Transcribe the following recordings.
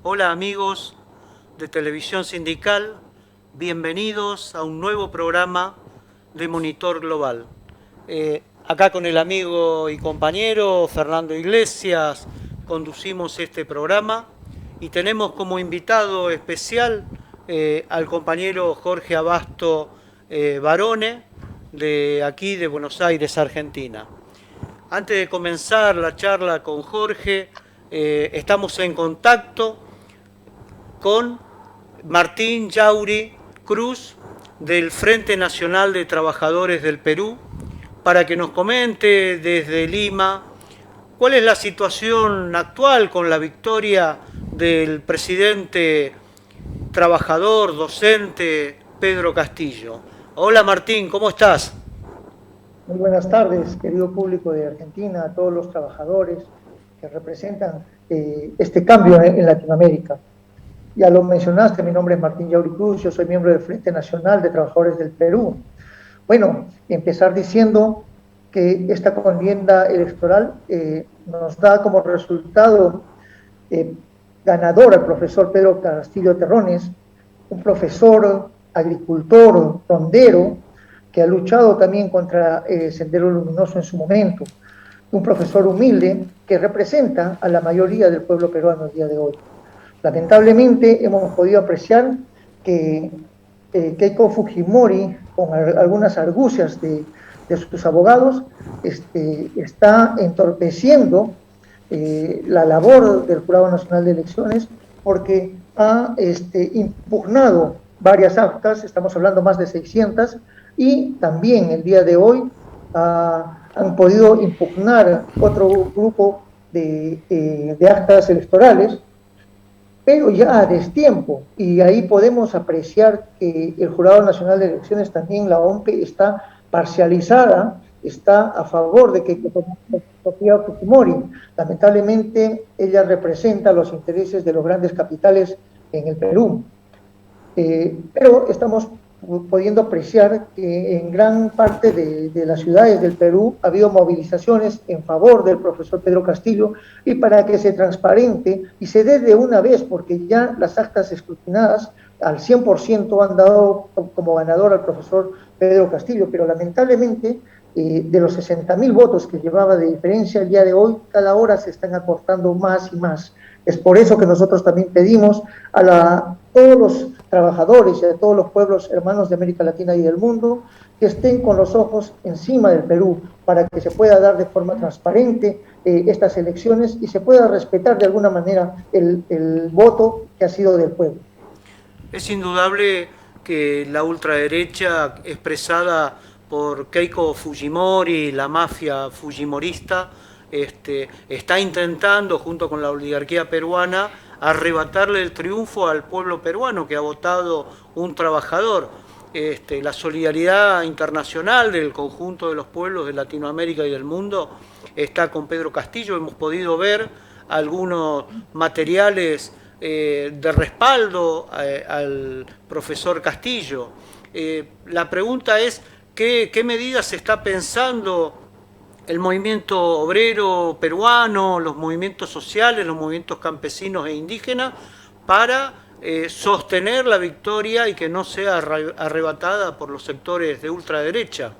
Hola amigos de Televisión Sindical, bienvenidos a un nuevo programa de Monitor Global. Acá con el amigo y compañero Fernando Iglesias conducimos este programa y tenemos como invitado especial al compañero Jorge Abasto Barone, de aquí de Buenos Aires, Argentina. Antes de comenzar la charla con Jorge, estamos en contacto con Martín Yauri Cruz del Frente Nacional de Trabajadores del Perú para que nos comente desde Lima cuál es la situación actual con la victoria del presidente trabajador, docente Pedro Castillo. Hola Martín, ¿cómo estás? Muy buenas tardes, querido público de Argentina, a todos los trabajadores que representan este cambio en Latinoamérica. Ya lo mencionaste, mi nombre es Martín Yauri Cruz, yo soy miembro del Frente Nacional de Trabajadores del Perú. Bueno, empezar diciendo que esta contienda electoral nos da como resultado eh, ganador al profesor Pedro Castillo Terrones, un profesor, agricultor, tondero, que ha luchado también contra Sendero Luminoso en su momento, un profesor humilde que representa a la mayoría del pueblo peruano el día de hoy. Lamentablemente hemos podido apreciar que Keiko Fujimori, con algunas argucias de sus abogados, está entorpeciendo la labor del Jurado Nacional de Elecciones porque ha impugnado varias actas, estamos hablando más de 600, y también el día de hoy han podido impugnar otro grupo de actas electorales, pero ya a destiempo, y ahí podemos apreciar que el Jurado Nacional de Elecciones, también la OMPE, está parcializada, está a favor de que Sofía Fujimori. Lamentablemente, ella representa los intereses de los grandes capitales en el Perú. Pero estamos pudiendo apreciar que en gran parte de las ciudades del Perú ha habido movilizaciones en favor del profesor Pedro Castillo y para que se transparente y se dé de una vez, porque ya las actas escrutinadas al 100% han dado como ganador al profesor Pedro Castillo, pero lamentablemente de los 60.000 votos que llevaba de diferencia el día de hoy, cada hora se están acortando más y más. Es por eso que nosotros también pedimos a todos los trabajadores y a todos los pueblos hermanos de América Latina y del mundo que estén con los ojos encima del Perú para que se pueda dar de forma transparente estas elecciones y se pueda respetar de alguna manera el voto que ha sido del pueblo. Es indudable que la ultraderecha expresada por Keiko Fujimori, la mafia fujimorista, está intentando, junto con la oligarquía peruana, arrebatarle el triunfo al pueblo peruano que ha votado un trabajador. La solidaridad internacional del conjunto de los pueblos de Latinoamérica y del mundo está con Pedro Castillo. Hemos podido ver algunos materiales de respaldo al profesor Castillo. La pregunta es, ¿qué medidas se está pensando el movimiento obrero peruano, los movimientos sociales, los movimientos campesinos e indígenas para sostener la victoria y que no sea arrebatada por los sectores de ultraderecha?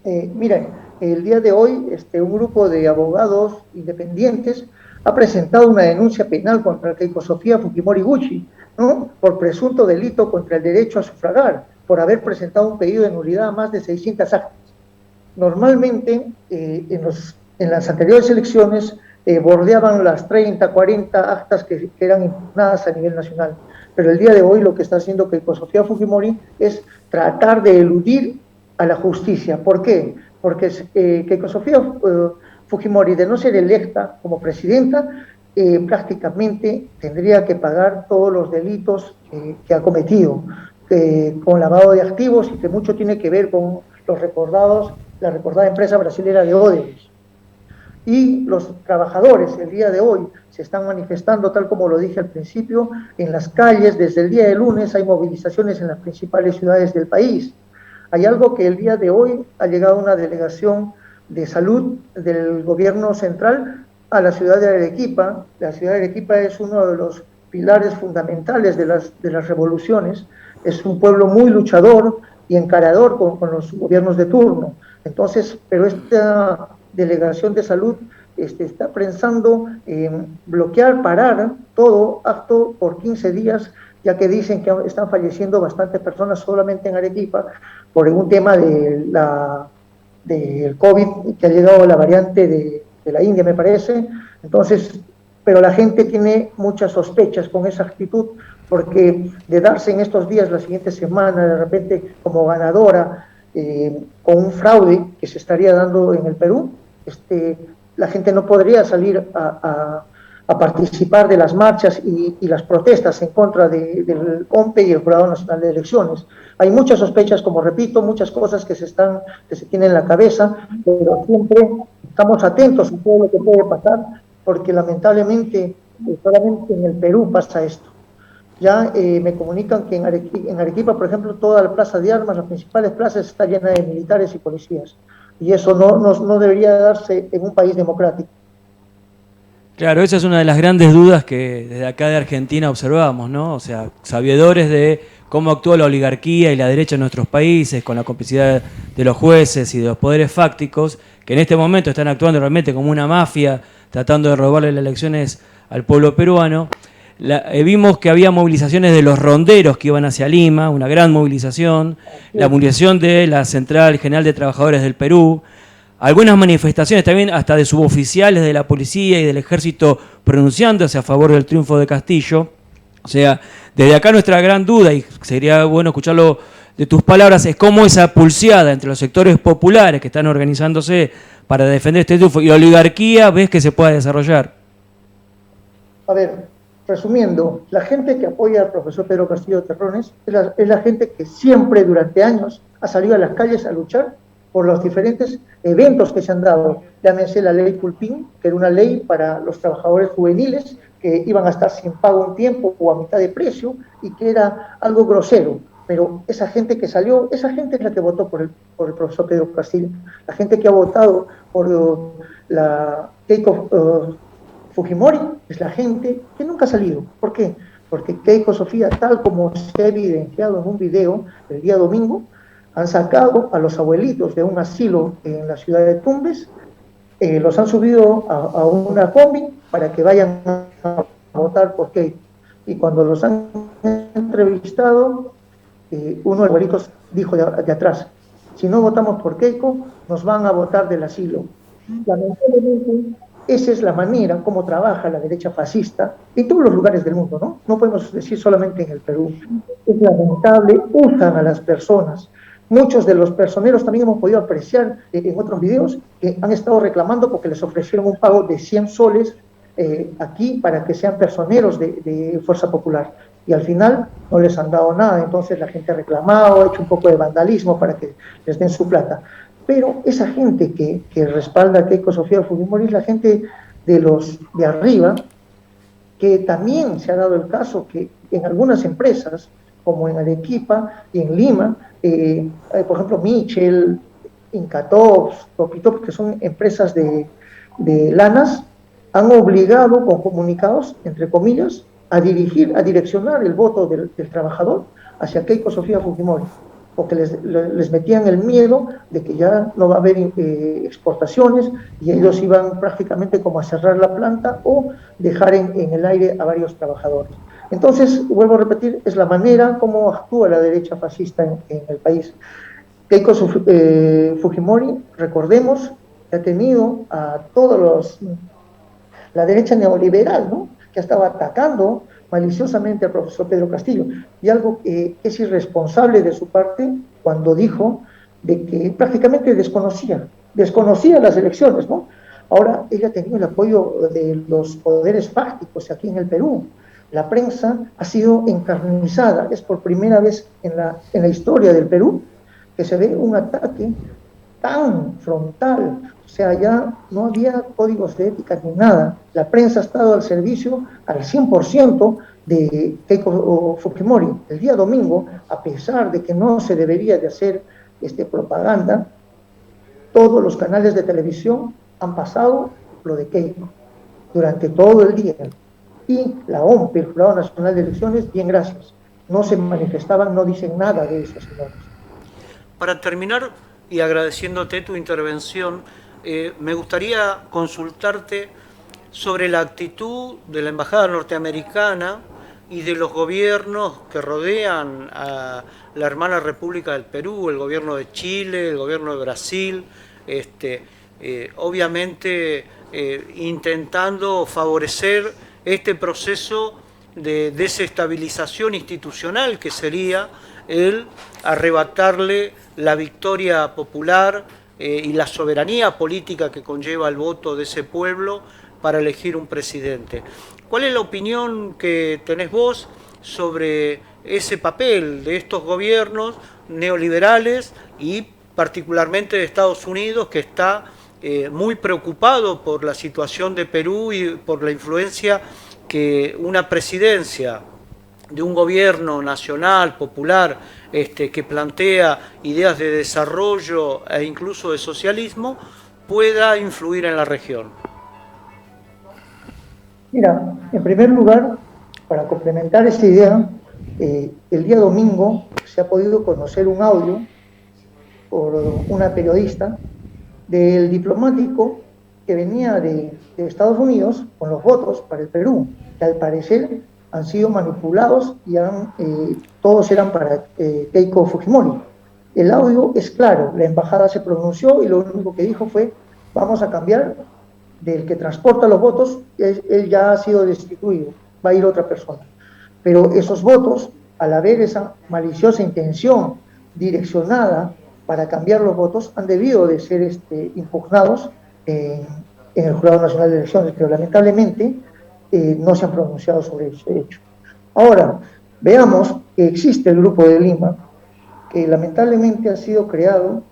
Miren, el día de hoy un grupo de abogados independientes ha presentado una denuncia penal contra Keiko Sofía Fujimori Gucci, ¿no? Por presunto delito contra el derecho a sufragar, por haber presentado un pedido de nulidad a más de 600 actas. Normalmente, en las anteriores elecciones, bordeaban las 30, 40 actas que eran impugnadas a nivel nacional. Pero el día de hoy lo que está haciendo Keiko Sofía Fujimori es tratar de eludir a la justicia. ¿Por qué? Porque Keiko Sofía Fujimori, de no ser electa como presidenta, prácticamente tendría que pagar todos los delitos que ha cometido, con lavado de activos y que mucho tiene que ver con la recordada empresa brasilera de Odebrecht. Y los trabajadores el día de hoy se están manifestando, tal como lo dije al principio, en las calles. Desde el día de lunes hay movilizaciones en las principales ciudades del país. Hay algo que el día de hoy ha llegado una delegación de salud del gobierno central a la ciudad de Arequipa. La ciudad de Arequipa es uno de los pilares fundamentales de las revoluciones. Es un pueblo muy luchador y encarador con los gobiernos de turno. Entonces, pero esta delegación de salud está pensando en bloquear, parar todo acto por 15 días, ya que dicen que están falleciendo bastantes personas solamente en Arequipa por un tema del COVID, que ha llegado la variante de la India, me parece. Entonces, pero la gente tiene muchas sospechas con esa actitud, porque de darse en estos días, la siguiente semana, de repente como ganadora, con un fraude que se estaría dando en el Perú, la gente no podría salir a participar de las marchas y las protestas en contra del OMPE y el Jurado Nacional de Elecciones. Hay muchas sospechas, como repito, muchas cosas que se tienen en la cabeza, pero siempre estamos atentos a todo lo que puede pasar, porque lamentablemente solamente en el Perú pasa esto. Ya me comunican que en Arequipa, por ejemplo, toda la plaza de armas, las principales plazas, está llena de militares y policías. Y eso no debería darse en un país democrático. Claro, esa es una de las grandes dudas que desde acá de Argentina observamos, ¿no? O sea, sabedores de cómo actúa la oligarquía y la derecha en nuestros países, con la complicidad de los jueces y de los poderes fácticos, que en este momento están actuando realmente como una mafia, tratando de robarle las elecciones al pueblo peruano. Vimos que había movilizaciones de los ronderos que iban hacia Lima, una gran movilización, la movilización de la Central General de Trabajadores del Perú, algunas manifestaciones también hasta de suboficiales de la policía y del ejército pronunciándose a favor del triunfo de Castillo. O sea, desde acá nuestra gran duda, y sería bueno escucharlo de tus palabras, es cómo esa pulseada entre los sectores populares que están organizándose para defender este triunfo y la oligarquía ves que se pueda desarrollar. A ver, resumiendo, la gente que apoya al profesor Pedro Castillo Terrones es la gente que siempre durante años ha salido a las calles a luchar por los diferentes eventos que se han dado. Llámese la ley Pulpín, que era una ley para los trabajadores juveniles que iban a estar sin pago un tiempo o a mitad de precio, y que era algo grosero. Pero esa gente que salió, esa gente es la que votó por el profesor Pedro Castillo. La gente que ha votado por la Keiko Fujimori es la gente que nunca ha salido. ¿Por qué? Porque Keiko Sofía, tal como se ha evidenciado en un video el día domingo, han sacado a los abuelitos de un asilo en la ciudad de Tumbes, los han subido a una combi para que vayan a votar por Keiko. Y cuando los han entrevistado, uno de los abuelitos dijo de atrás: si no votamos por Keiko, nos van a votar del asilo. Lamentablemente, esa es la manera como trabaja la derecha fascista en todos los lugares del mundo, ¿no? No podemos decir solamente en el Perú. Es lamentable, usan a las personas. Muchos de los personeros también hemos podido apreciar en otros videos que han estado reclamando porque les ofrecieron un pago de 100 soles aquí para que sean personeros de Fuerza Popular. Y al final no les han dado nada. Entonces la gente ha reclamado, ha hecho un poco de vandalismo para que les den su plata. Pero esa gente que respalda a Keiko Sofía Fujimori es la gente de arriba, que también se ha dado el caso que en algunas empresas, como en Arequipa y en Lima, por ejemplo, Michel, Incatops, Topitop, que son empresas de lanas, han obligado con comunicados, entre comillas, a direccionar el voto del trabajador hacia Keiko Sofía Fujimori, porque les metían el miedo de que ya no va a haber exportaciones y ellos iban prácticamente como a cerrar la planta o dejar en el aire a varios trabajadores. Entonces, vuelvo a repetir, es la manera como actúa la derecha fascista en el país. Keiko Fujimori, recordemos, que ha tenido a la derecha neoliberal, ¿no?, que estaba atacando maliciosamente al profesor Pedro Castillo, y algo que es irresponsable de su parte cuando dijo de que prácticamente desconocía las elecciones, ¿no? Ahora ella tenía el apoyo de los poderes fácticos aquí en el Perú. La prensa ha sido encarnizada, es por primera vez en la historia del Perú que se ve un ataque tan frontal. O sea, ya no había códigos de ética ni nada. La prensa ha estado al servicio al 100% de Keiko Fujimori. El día domingo, a pesar de que no se debería de hacer propaganda, todos los canales de televisión han pasado lo de Keiko. durante todo el día. Y la OMP, el Jurado Nacional de Elecciones, bien, gracias. No se manifestaban, no dicen nada de esos señores. Para terminar, y agradeciéndote tu intervención, me gustaría consultarte sobre la actitud de la Embajada norteamericana y de los gobiernos que rodean a la hermana República del Perú, el gobierno de Chile, el gobierno de Brasil, obviamente intentando favorecer este proceso de desestabilización institucional que sería el arrebatarle la victoria popular y la soberanía política que conlleva el voto de ese pueblo para elegir un presidente. ¿Cuál es la opinión que tenés vos sobre ese papel de estos gobiernos neoliberales y particularmente de Estados Unidos, que está muy preocupado por la situación de Perú y por la influencia que una presidencia de un gobierno nacional, popular, que plantea ideas de desarrollo e incluso de socialismo, pueda influir en la región? Mira, en primer lugar, para complementar esta idea, el día domingo se ha podido conocer un audio por una periodista del diplomático que venía de Estados Unidos con los votos para el Perú, que al parecer han sido manipulados y todos eran para Keiko Fujimori. El audio es claro, la embajada se pronunció y lo único que dijo fue: vamos a cambiar del que transporta los votos, él ya ha sido destituido, va a ir otra persona. Pero esos votos, al haber esa maliciosa intención direccionada para cambiar los votos, han debido de ser impugnados en el Jurado Nacional de Elecciones, pero lamentablemente no se han pronunciado sobre ese hecho. Ahora, veamos que existe el Grupo de Lima, que lamentablemente ha sido creado,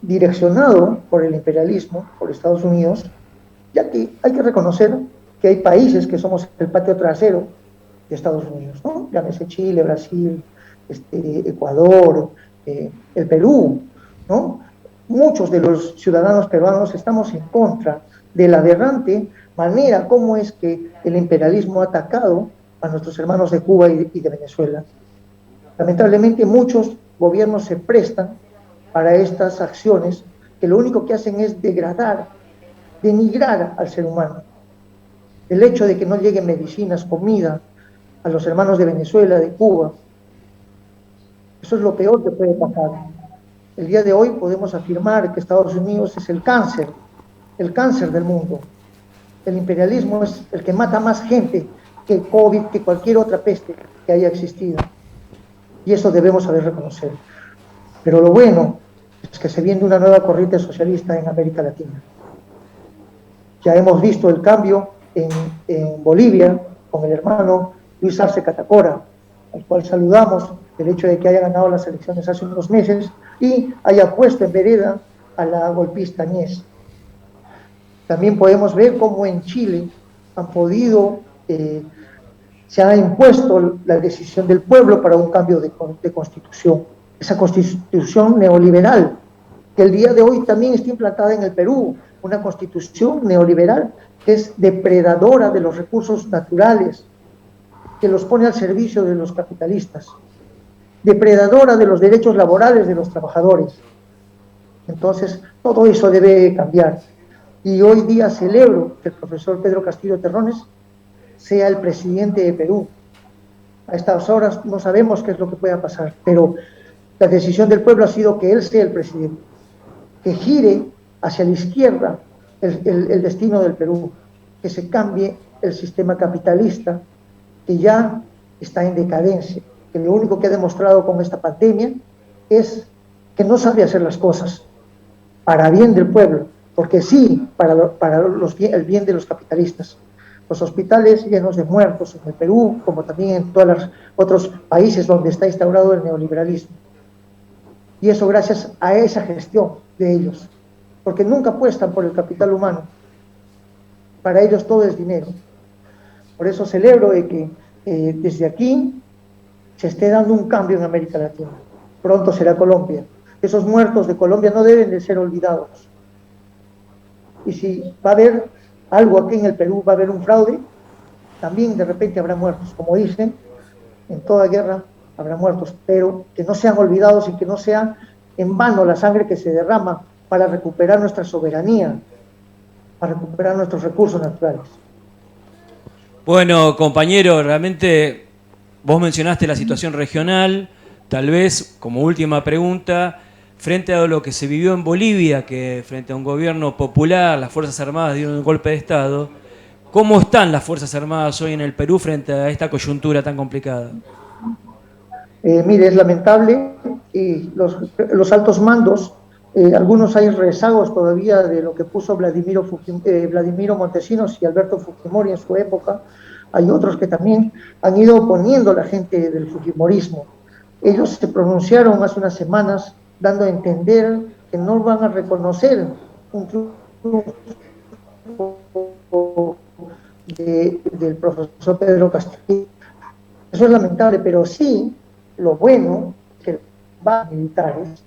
direccionado por el imperialismo, por Estados Unidos, ya que hay que reconocer que hay países que somos el patio trasero de Estados Unidos, ¿no? Llámese Chile, Brasil, Ecuador, el Perú, ¿no? Muchos de los ciudadanos peruanos estamos en contra de la aberrante manera como es que el imperialismo ha atacado a nuestros hermanos de Cuba y de Venezuela. Lamentablemente muchos gobiernos se prestan para estas acciones que lo único que hacen es degradar, denigrar al ser humano. El hecho de que no lleguen medicinas, comida a los hermanos de Venezuela, de Cuba, eso es lo peor que puede pasar. El día de hoy podemos afirmar que Estados Unidos es el cáncer del mundo. El imperialismo es el que mata más gente que el COVID, que cualquier otra peste que haya existido. Y eso debemos saber reconocer. Pero lo bueno es que se viene una nueva corriente socialista en América Latina. Ya hemos visto el cambio en Bolivia con el hermano Luis Arce Catacora, al cual saludamos el hecho de que haya ganado las elecciones hace unos meses y haya puesto en vereda a la golpista Añez. También podemos ver cómo en Chile se ha impuesto la decisión del pueblo para un cambio de constitución. Esa constitución neoliberal, que el día de hoy también está implantada en el Perú, una constitución neoliberal que es depredadora de los recursos naturales, que los pone al servicio de los capitalistas, depredadora de los derechos laborales de los trabajadores. Entonces, todo eso debe cambiar. Y hoy día celebro que el profesor Pedro Castillo Terrones sea el presidente de Perú. A estas horas no sabemos qué es lo que pueda pasar, pero la decisión del pueblo ha sido que él sea el presidente, que gire hacia la izquierda el destino del Perú, que se cambie el sistema capitalista que ya está en decadencia, que lo único que ha demostrado con esta pandemia es que no sabe hacer las cosas para bien del pueblo, porque sí, para el bien de los capitalistas. Los hospitales llenos de muertos en el Perú, como también en todos los otros países donde está instaurado el neoliberalismo. Y eso gracias a esa gestión de ellos, porque nunca apuestan por el capital humano. Para ellos todo es dinero. Por eso celebro de que desde aquí se esté dando un cambio en América Latina. Pronto será Colombia. Esos muertos de Colombia no deben de ser olvidados. Y si va a haber algo aquí en el Perú va a haber un fraude, también de repente habrá muertos. Como dicen, en toda guerra habrá muertos, pero que no sean olvidados y que no sea en vano la sangre que se derrama para recuperar nuestra soberanía, para recuperar nuestros recursos naturales. Bueno, compañero, realmente vos mencionaste la situación regional, tal vez como última pregunta, frente a lo que se vivió en Bolivia, que frente a un gobierno popular, las Fuerzas Armadas dieron un golpe de Estado, ¿cómo están las Fuerzas Armadas hoy en el Perú frente a esta coyuntura tan complicada? Mire, es lamentable, y los altos mandos, algunos hay rezagos todavía de lo que puso Vladimiro Montesinos y Alberto Fujimori en su época. Hay otros que también han ido oponiendo a la gente del fujimorismo. Ellos se pronunciaron hace unas semanas dando a entender que no van a reconocer un triunfo del profesor Pedro Castillo. Eso es lamentable, pero sí, lo bueno es que los militares,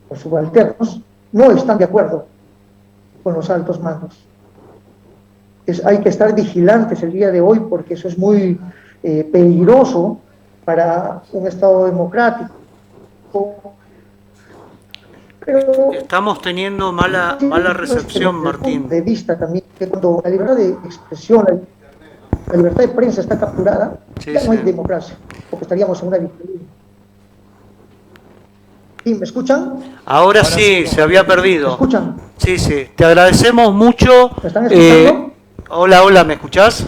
los subalternos, no están de acuerdo con los altos mandos. Hay que estar vigilantes el día de hoy porque eso es muy peligroso para un Estado democrático. Pero estamos teniendo mala recepción, Martín. De vista también, que cuando la libertad de expresión, la libertad de prensa está capturada, sí, ya no hay democracia, porque estaríamos en una dictadura. ¿Sí? ¿Me escuchan? Ahora sí, se había perdido. ¿Me escuchan? Sí, sí. Te agradecemos mucho. ¿Me están escuchando? Hola, ¿me escuchás?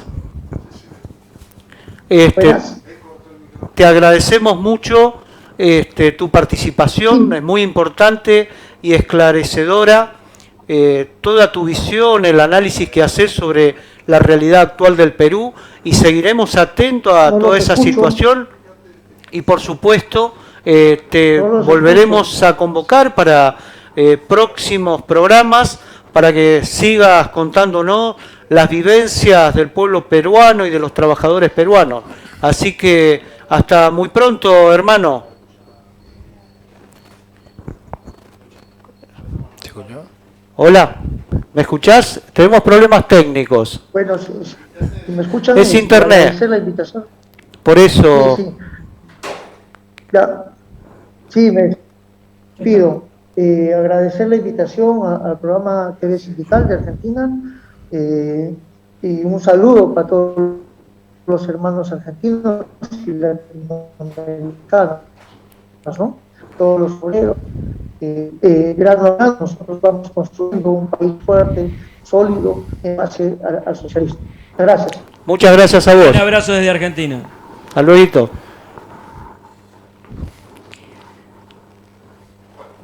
Te agradecemos mucho tu participación, sí. Es muy importante y esclarecedora. Toda tu visión, el análisis que haces sobre la realidad actual del Perú, y seguiremos atentos a toda esa situación, y por supuesto te volveremos a convocar para próximos programas para que sigas contándonos las vivencias del pueblo peruano y de los trabajadores peruanos. Así que hasta muy pronto, hermano. Hola, ¿me escuchás? Tenemos problemas técnicos. Bueno, si me escuchan, es internet. La invitación. Por eso. Sí, sí, me pido agradecer la invitación al programa TV Sindical de Argentina y un saludo para todos los hermanos argentinos y latinoamericanos, ¿no? Todos los obreros. Grano a grano nosotros vamos construyendo un país fuerte, sólido, en base al socialismo. Gracias. Muchas gracias a vos. Un abrazo desde Argentina. Hasta luego.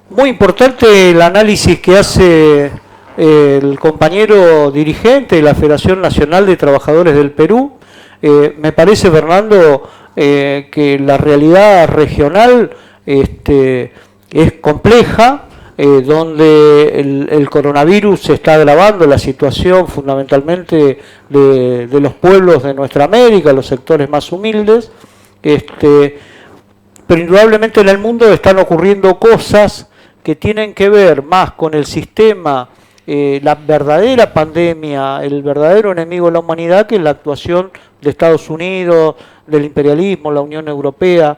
Muy importante el análisis que hace el compañero dirigente de la Federación Nacional de Trabajadores del Perú. Me parece, Fernando, que la realidad regional es compleja, donde el coronavirus se está agravando la situación fundamentalmente de los pueblos de nuestra América, los sectores más humildes, pero indudablemente en el mundo están ocurriendo cosas que tienen que ver más con el sistema, la verdadera pandemia, el verdadero enemigo de la humanidad, que es la actuación de Estados Unidos, del imperialismo, la Unión Europea.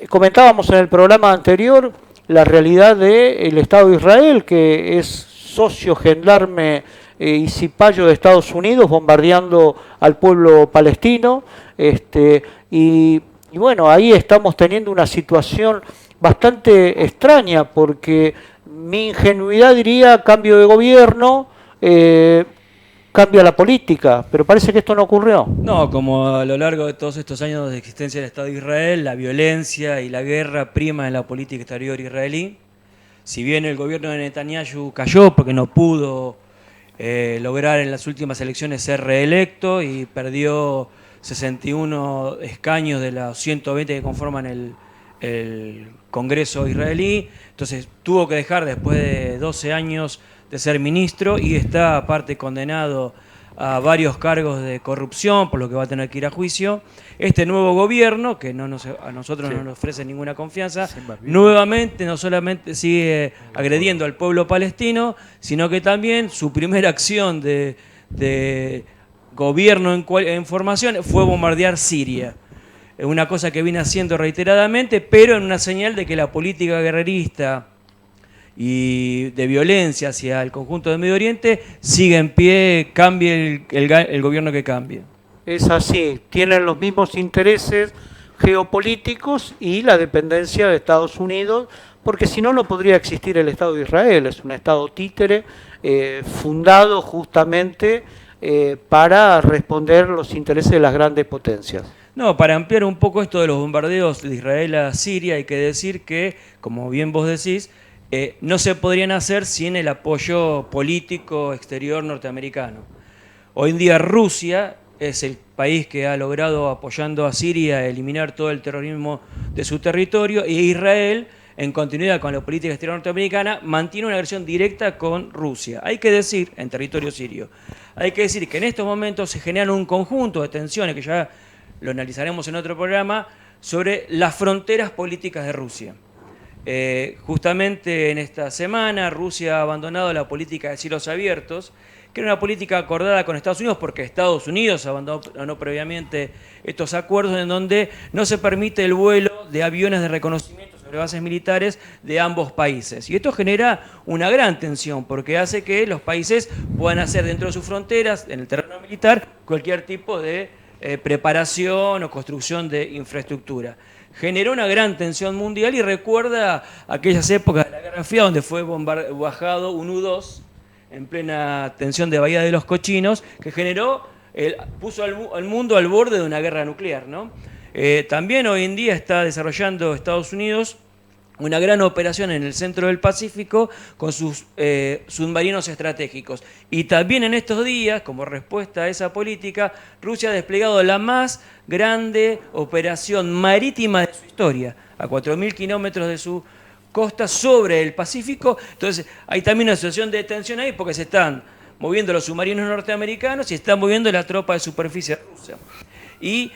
Comentábamos en el programa anterior la realidad del Estado de Israel, que es socio gendarme y cipayo de Estados Unidos, bombardeando al pueblo palestino, y bueno, ahí estamos teniendo una situación bastante extraña, porque mi ingenuidad diría cambio de gobierno, cambia la política, pero parece que esto no ocurrió. No, como a lo largo de todos estos años de existencia del Estado de Israel, la violencia y la guerra prima en la política exterior israelí. Si bien el gobierno de Netanyahu cayó porque no pudo lograr en las últimas elecciones ser reelecto y perdió 61 escaños de los 120 que conforman el Congreso israelí, entonces tuvo que dejar después de 12 años de ser ministro y está aparte condenado a varios cargos de corrupción, por lo que va a tener que ir a juicio. Este nuevo gobierno, que a nosotros no nos ofrece ninguna confianza, nuevamente no solamente sigue agrediendo al pueblo palestino, sino que también su primera acción de gobierno en formación fue bombardear Siria. Es una cosa que viene haciendo reiteradamente, pero en una señal de que la política guerrerista y de violencia hacia el conjunto del Medio Oriente sigue en pie, cambie el gobierno que cambie. Es así, tienen los mismos intereses geopolíticos y la dependencia de Estados Unidos, porque si no, no podría existir el Estado de Israel. Es un Estado títere fundado justamente para responder los intereses de las grandes potencias. No, para ampliar un poco esto de los bombardeos de Israel a Siria, hay que decir que, como bien vos decís, no se podrían hacer sin el apoyo político exterior norteamericano. Hoy en día Rusia es el país que ha logrado, apoyando a Siria, eliminar todo el terrorismo de su territorio, y Israel, en continuidad con la política exterior norteamericana, mantiene una agresión directa con Rusia. Hay que decir, en territorio sirio, hay que decir que en estos momentos se generan un conjunto de tensiones, que ya lo analizaremos en otro programa, sobre las fronteras políticas de Rusia. Justamente en esta semana Rusia ha abandonado la política de cielos abiertos, que era una política acordada con Estados Unidos, porque Estados Unidos abandonó previamente estos acuerdos en donde no se permite el vuelo de aviones de reconocimiento sobre bases militares de ambos países. Y esto genera una gran tensión, porque hace que los países puedan hacer dentro de sus fronteras, en el terreno militar, cualquier tipo de preparación o construcción de infraestructura. Generó una gran tensión mundial y recuerda aquellas épocas de la Guerra Fría donde fue bajado un U-2 en plena tensión de Bahía de los Cochinos, que puso al mundo al borde de una guerra nuclear, ¿no? También hoy en día está desarrollando Estados Unidos una gran operación en el centro del Pacífico con sus submarinos estratégicos. Y también en estos días, como respuesta a esa política, Rusia ha desplegado la más grande operación marítima de su historia, a 4.000 kilómetros de su costa sobre el Pacífico. Entonces hay también una situación de tensión ahí, porque se están moviendo los submarinos norteamericanos y están moviendo la tropa de superficie rusa. Y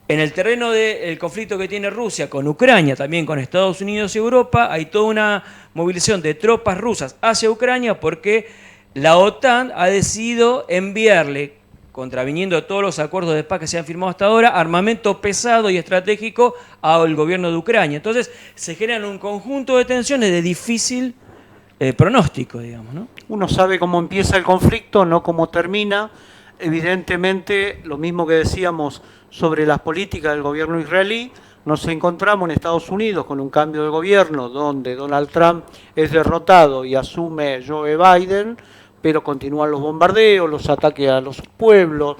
en el terreno del conflicto que tiene Rusia con Ucrania, también con Estados Unidos y Europa, hay toda una movilización de tropas rusas hacia Ucrania, porque la OTAN ha decidido enviarle, contraviniendo todos los acuerdos de paz que se han firmado hasta ahora, armamento pesado y estratégico al gobierno de Ucrania. Entonces se generan un conjunto de tensiones de difícil pronóstico, digamos, ¿no? Uno sabe cómo empieza el conflicto, no cómo termina. Evidentemente, lo mismo que decíamos sobre las políticas del gobierno israelí, nos encontramos en Estados Unidos con un cambio de gobierno donde Donald Trump es derrotado y asume Joe Biden, pero continúan los bombardeos, los ataques a los pueblos,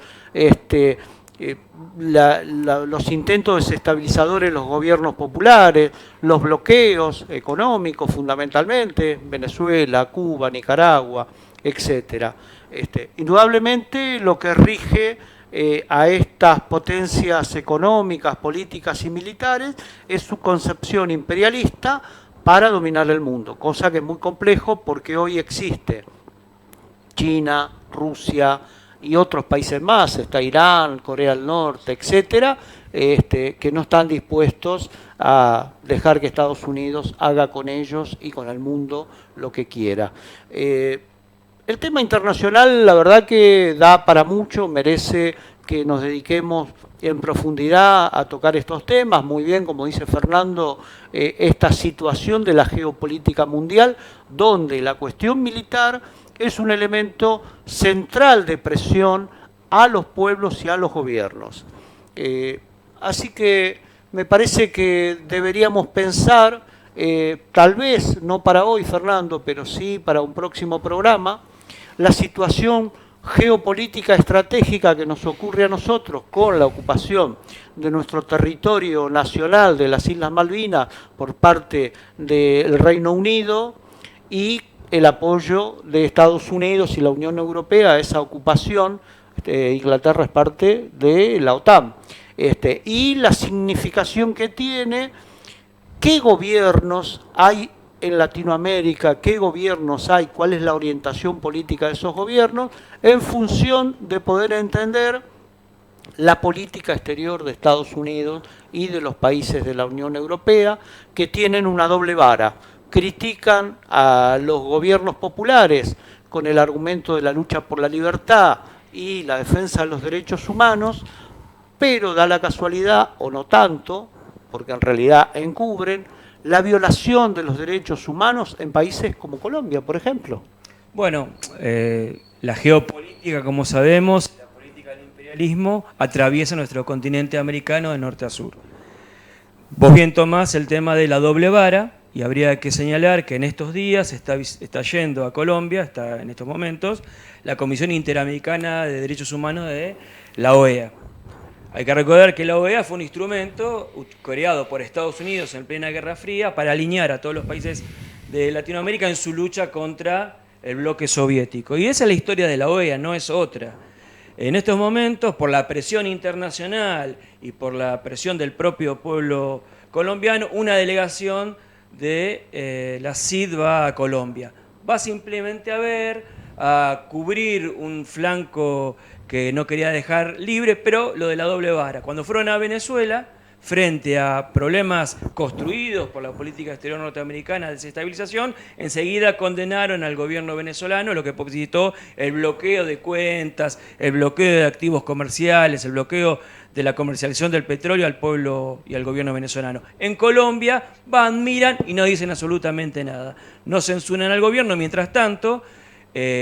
los intentos desestabilizadores de los gobiernos populares, los bloqueos económicos fundamentalmente, Venezuela, Cuba, Nicaragua, etcétera. Indudablemente lo que rige a estas potencias económicas, políticas y militares es su concepción imperialista para dominar el mundo, cosa que es muy complejo porque hoy existe China, Rusia y otros países más, está Irán, Corea del Norte, etcétera, que no están dispuestos a dejar que Estados Unidos haga con ellos y con el mundo lo que quiera. El tema internacional, la verdad que da para mucho, merece que nos dediquemos en profundidad a tocar estos temas. Muy bien, como dice Fernando, esta situación de la geopolítica mundial, donde la cuestión militar es un elemento central de presión a los pueblos y a los gobiernos. Así que me parece que deberíamos pensar, tal vez no para hoy, Fernando, pero sí para un próximo programa, la situación geopolítica estratégica que nos ocurre a nosotros con la ocupación de nuestro territorio nacional de las Islas Malvinas por parte del Reino Unido y el apoyo de Estados Unidos y la Unión Europea a esa ocupación. Inglaterra es parte de la OTAN. Y la significación que tiene, qué gobiernos hay en Latinoamérica, qué gobiernos hay, cuál es la orientación política de esos gobiernos, en función de poder entender la política exterior de Estados Unidos y de los países de la Unión Europea, que tienen una doble vara. Critican a los gobiernos populares con el argumento de la lucha por la libertad y la defensa de los derechos humanos, pero da la casualidad, o no tanto, porque en realidad encubren, la violación de los derechos humanos en países como Colombia, por ejemplo. Bueno, la geopolítica, como sabemos, la política del imperialismo atraviesa nuestro continente americano de norte a sur. Vos bien tomás el tema de la doble vara, y habría que señalar que en estos días está yendo a Colombia, está en estos momentos, la Comisión Interamericana de Derechos Humanos de la OEA. Hay que recordar que la OEA fue un instrumento creado por Estados Unidos en plena Guerra Fría para alinear a todos los países de Latinoamérica en su lucha contra el bloque soviético. Y esa es la historia de la OEA, no es otra. En estos momentos, por la presión internacional y por la presión del propio pueblo colombiano, una delegación de la CID va a Colombia. Va simplemente a cubrir un flanco que no quería dejar libre, pero lo de la doble vara. Cuando fueron a Venezuela, frente a problemas construidos por la política exterior norteamericana de desestabilización, enseguida condenaron al gobierno venezolano, lo que posibilitó el bloqueo de cuentas, el bloqueo de activos comerciales, el bloqueo de la comercialización del petróleo al pueblo y al gobierno venezolano. En Colombia van, miran y no dicen absolutamente nada. No censuran al gobierno, mientras tanto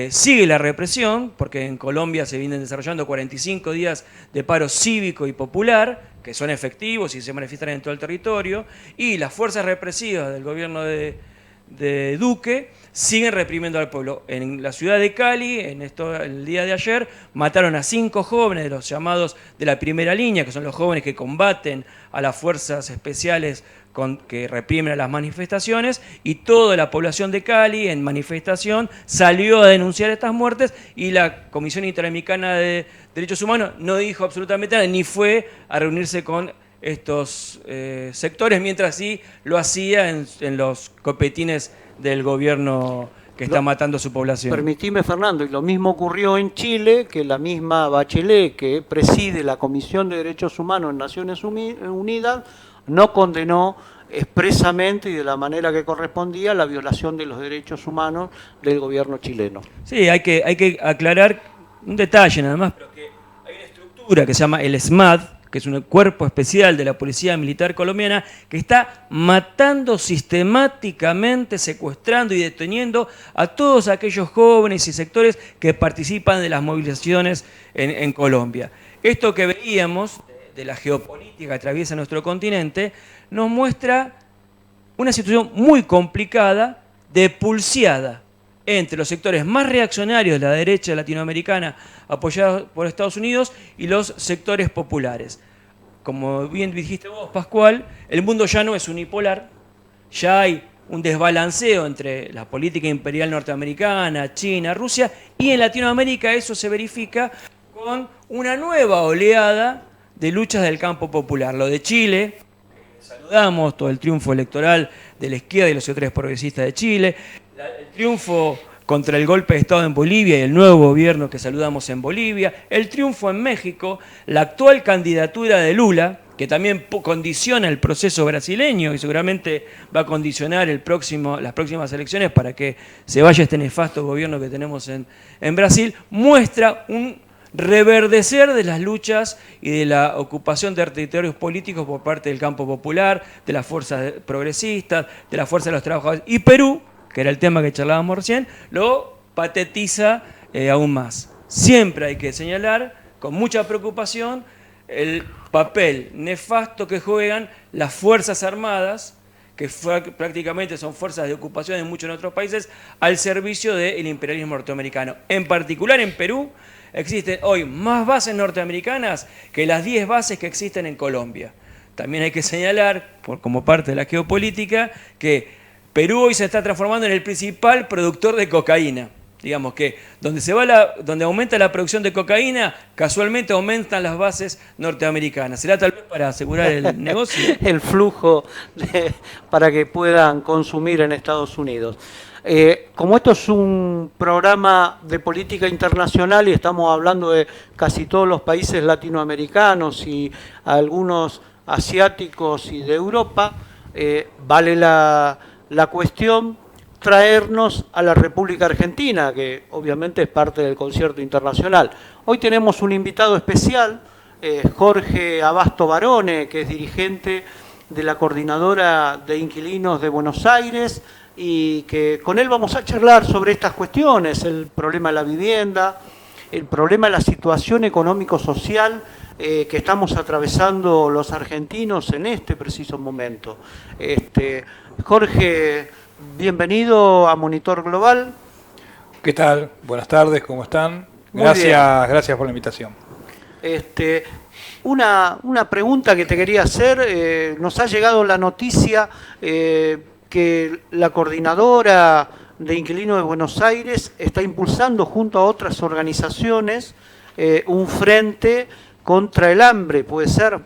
sigue la represión, porque en Colombia se vienen desarrollando 45 días de paro cívico y popular, que son efectivos y se manifiestan en todo el territorio, y las fuerzas represivas del gobierno de Duque siguen reprimiendo al pueblo. En la ciudad de Cali, el día de ayer, mataron a 5 jóvenes de los llamados de la primera línea, que son los jóvenes que combaten a las fuerzas especiales que reprimen a las manifestaciones, y toda la población de Cali en manifestación salió a denunciar estas muertes, y la Comisión Interamericana de Derechos Humanos no dijo absolutamente nada, ni fue a reunirse con estos sectores, mientras sí lo hacía en los copetines del gobierno que está matando a su población. Permitime, Fernando, y lo mismo ocurrió en Chile, que la misma Bachelet, que preside la Comisión de Derechos Humanos en Naciones Unidas, no condenó expresamente y de la manera que correspondía la violación de los derechos humanos del gobierno chileno. Sí, hay que aclarar un detalle nada más, pero que hay una estructura que se llama el SMAD, que es un cuerpo especial de la Policía Militar colombiana, que está matando sistemáticamente, secuestrando y deteniendo a todos aquellos jóvenes y sectores que participan de las movilizaciones en Colombia. Esto que veíamos de la geopolítica que atraviesa nuestro continente nos muestra una situación muy complicada de pulseada entre los sectores más reaccionarios de la derecha latinoamericana apoyados por Estados Unidos y los sectores populares. Como bien dijiste vos, Pascual, el mundo ya no es unipolar, ya hay un desbalanceo entre la política imperial norteamericana, China, Rusia, y en Latinoamérica eso se verifica con una nueva oleada de luchas del campo popular. Lo de Chile, saludamos todo el triunfo electoral de la izquierda y los sectores progresistas de Chile, el triunfo contra el golpe de Estado en Bolivia y el nuevo gobierno que saludamos en Bolivia, el triunfo en México, la actual candidatura de Lula, que también condiciona el proceso brasileño y seguramente va a condicionar las próximas elecciones para que se vaya este nefasto gobierno que tenemos en Brasil, muestra un reverdecer de las luchas y de la ocupación de territorios políticos por parte del campo popular, de las fuerzas progresistas, de las fuerzas de los trabajadores. Y Perú, que era el tema que charlábamos recién, lo patetiza aún más. Siempre hay que señalar con mucha preocupación el papel nefasto que juegan las Fuerzas Armadas, que prácticamente son fuerzas de ocupación en muchos otros países, al servicio del imperialismo norteamericano. En particular en Perú existen hoy más bases norteamericanas que las 10 bases que existen en Colombia. También hay que señalar, como parte de la geopolítica, que Perú hoy se está transformando en el principal productor de cocaína. Digamos que donde aumenta la producción de cocaína, casualmente aumentan las bases norteamericanas. ¿Será tal vez para asegurar el negocio? El flujo para que puedan consumir en Estados Unidos. Como esto es un programa de política internacional y estamos hablando de casi todos los países latinoamericanos y algunos asiáticos y de Europa, vale la cuestión traernos a la República Argentina, que obviamente es parte del concierto internacional. Hoy tenemos un invitado especial, Jorge Abasto Barone, que es dirigente de la Coordinadora de Inquilinos de Buenos Aires, y que con él vamos a charlar sobre estas cuestiones, el problema de la vivienda, el problema de la situación económico-social que estamos atravesando los argentinos en este preciso momento. Jorge, bienvenido a Monitor Global. ¿Qué tal? Buenas tardes, ¿cómo están? Gracias por la invitación. Una pregunta que te quería hacer, nos ha llegado la noticia que la Coordinadora de Inquilinos de Buenos Aires está impulsando junto a otras organizaciones un frente contra el hambre, ¿puede ser?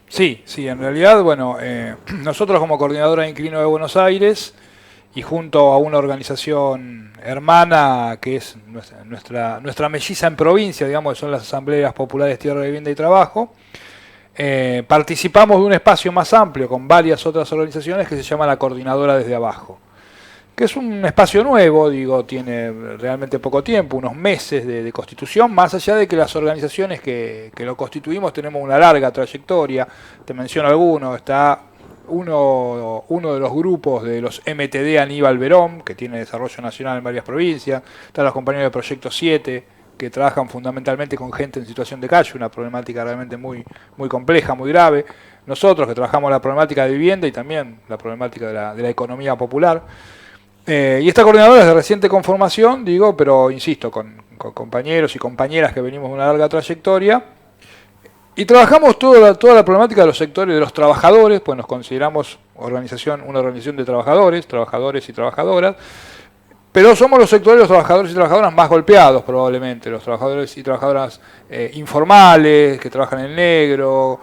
Sí, en realidad, bueno, nosotros como Coordinadora de Inquilinos de Buenos Aires y junto a una organización hermana que es nuestra melliza en provincia, digamos, que son las Asambleas Populares Tierra, Vivienda y Trabajo, participamos de un espacio más amplio con varias otras organizaciones que se llama la Coordinadora desde Abajo, que es un espacio nuevo, digo, tiene realmente poco tiempo, unos meses de constitución, más allá de que las organizaciones que lo constituimos tenemos una larga trayectoria. Te menciono algunos, está uno de los grupos de los MTD Aníbal Verón, que tiene desarrollo nacional en varias provincias, están los compañeros de Proyecto 7, que trabajan fundamentalmente con gente en situación de calle, una problemática realmente muy compleja, muy grave. Nosotros que trabajamos la problemática de vivienda y también la problemática de la economía popular. Y esta coordinadora es de reciente conformación, digo, pero insisto, con compañeros y compañeras que venimos de una larga trayectoria. Y trabajamos toda la problemática de los sectores de los trabajadores, pues nos consideramos una organización de trabajadores y trabajadoras. Pero somos los sectores de los trabajadores y trabajadoras más golpeados probablemente, los trabajadores y trabajadoras informales, que trabajan en negro,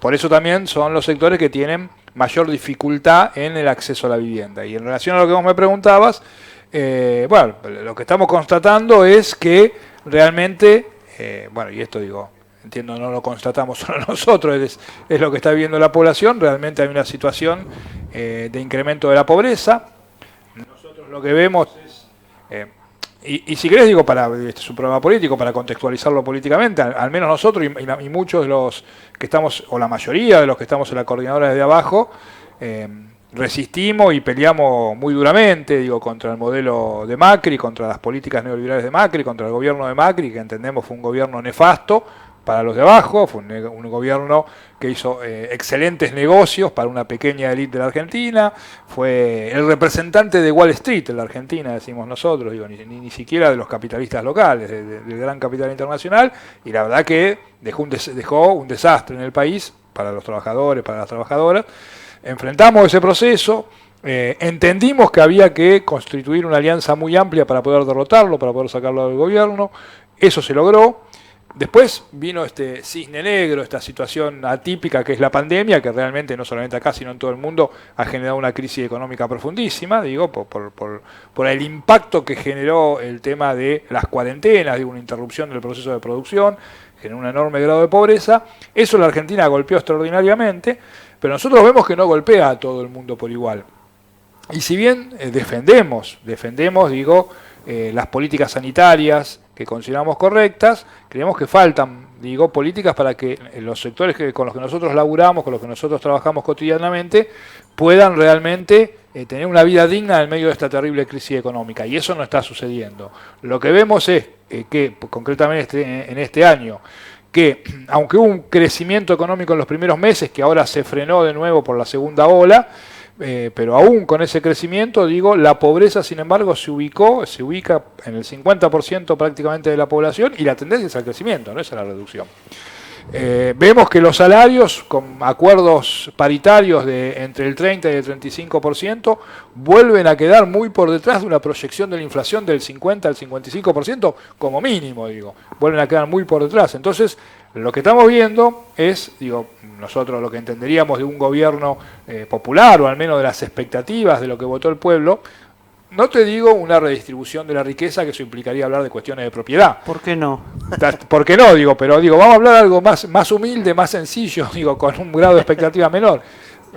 por eso también son los sectores que tienen mayor dificultad en el acceso a la vivienda. Y en relación a lo que vos me preguntabas, bueno, lo que estamos constatando es que realmente, bueno, y esto digo, entiendo, no lo constatamos solo nosotros, es lo que está viviendo la población, realmente hay una situación de incremento de la pobreza. Nosotros lo que vemos es, y si querés digo, este es un programa político, para contextualizarlo políticamente, al menos nosotros y muchos de los que estamos, o la mayoría de los que estamos en la coordinadora desde abajo, resistimos y peleamos muy duramente, digo, contra el modelo de Macri, contra las políticas neoliberales de Macri, contra el gobierno de Macri, que entendemos fue un gobierno nefasto para los de abajo, fue un gobierno que hizo excelentes negocios para una pequeña élite de la Argentina, fue el representante de Wall Street en la Argentina, decimos nosotros, digo, ni siquiera de los capitalistas locales, del gran capital internacional, y la verdad que dejó un desastre en el país para los trabajadores, para las trabajadoras. Enfrentamos ese proceso, entendimos que había que constituir una alianza muy amplia para poder derrotarlo, para poder sacarlo del gobierno, eso se logró. Después vino este cisne negro, esta situación atípica que es la pandemia, que realmente no solamente acá, sino en todo el mundo ha generado una crisis económica profundísima, digo, por el impacto que generó el tema de las cuarentenas, digo, una interrupción del proceso de producción, generó un enorme grado de pobreza. Eso la Argentina golpeó extraordinariamente, pero nosotros vemos que no golpea a todo el mundo por igual. Y si bien defendemos, digo, las políticas sanitarias que consideramos correctas, creemos que faltan, digo, políticas para que los sectores con los que nosotros laburamos, con los que nosotros trabajamos cotidianamente, puedan realmente tener una vida digna en medio de esta terrible crisis económica. Y eso no está sucediendo. Lo que vemos es que, concretamente en este año, que aunque hubo un crecimiento económico en los primeros meses, que ahora se frenó de nuevo por la segunda ola, pero aún con ese crecimiento, digo, la pobreza, sin embargo, se ubica en el 50% prácticamente de la población, y la tendencia es al crecimiento, no es a la reducción. Vemos que los salarios, con acuerdos paritarios de entre el 30 y el 35%, vuelven a quedar muy por detrás de una proyección de la inflación del 50 al 55%, como mínimo, digo. Vuelven a quedar muy por detrás. Entonces, lo que estamos viendo es, digo, nosotros lo que entenderíamos de un gobierno popular, o al menos de las expectativas de lo que votó el pueblo. No te digo una redistribución de la riqueza, que eso implicaría hablar de cuestiones de propiedad. ¿Por qué no? ¿Por qué no? Digo, pero digo, vamos a hablar de algo más humilde, más sencillo, digo, con un grado de expectativa menor.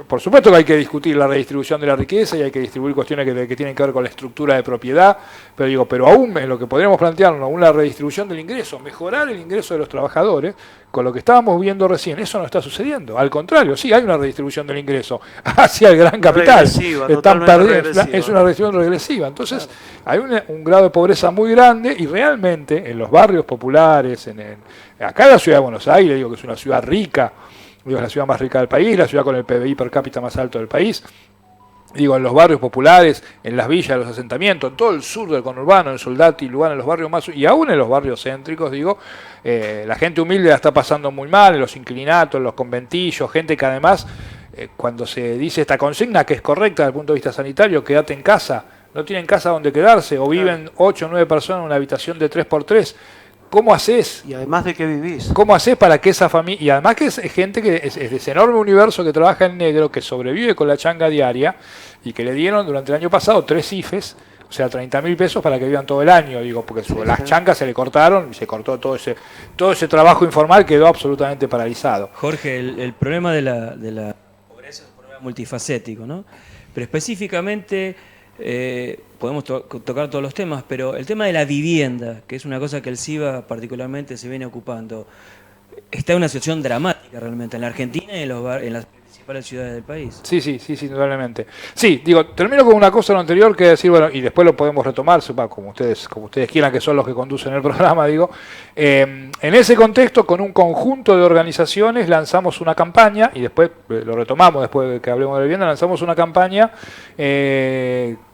Por supuesto que hay que discutir la redistribución de la riqueza y hay que distribuir cuestiones que tienen que ver con la estructura de propiedad, pero digo, pero aún en lo que podríamos plantearnos, una redistribución del ingreso, mejorar el ingreso de los trabajadores, con lo que estábamos viendo recién, eso no está sucediendo. Al contrario, sí hay una redistribución del ingreso hacia el gran capital. Es una redistribución regresiva. Entonces, hay un grado de pobreza muy grande y realmente en los barrios populares, acá en la ciudad de Buenos Aires, digo que es una ciudad rica, digo, es la ciudad más rica del país, la ciudad con el PBI per cápita más alto del país. Digo, en los barrios populares, en las villas, en los asentamientos, en todo el sur del conurbano, en Soldati, Lugano, en los barrios más, y aún en los barrios céntricos, digo, la gente humilde la está pasando muy mal, en los inquilinatos, en los conventillos, gente que además, cuando se dice esta consigna, que es correcta desde el punto de vista sanitario, quédate en casa, no tienen casa donde quedarse, o viven 8 o 9 personas en una habitación de 3x3, ¿cómo haces? Y además de que vivís. ¿Cómo haces para que esa familia, y además que es gente que es de ese enorme universo que trabaja en negro, que sobrevive con la changa diaria, y que le dieron durante el año pasado 3 IFES, o sea, 30.000 pesos para que vivan todo el año, digo, porque las changas se le cortaron y se cortó todo ese trabajo informal, quedó absolutamente paralizado. Jorge, el problema de la pobreza es un problema multifacético, ¿no? Pero específicamente podemos tocar todos los temas, pero el tema de la vivienda, que es una cosa que el CIBA particularmente se viene ocupando, está en una situación dramática realmente en la Argentina y en las principales ciudades del país. Sí, indudablemente. Sí, digo, termino con una cosa lo anterior, que decir, bueno, y después lo podemos retomar, como ustedes quieran, que son los que conducen el programa, digo. En ese contexto, con un conjunto de organizaciones, lanzamos una campaña, y después lo retomamos, después de que hablemos de vivienda, lanzamos una campaña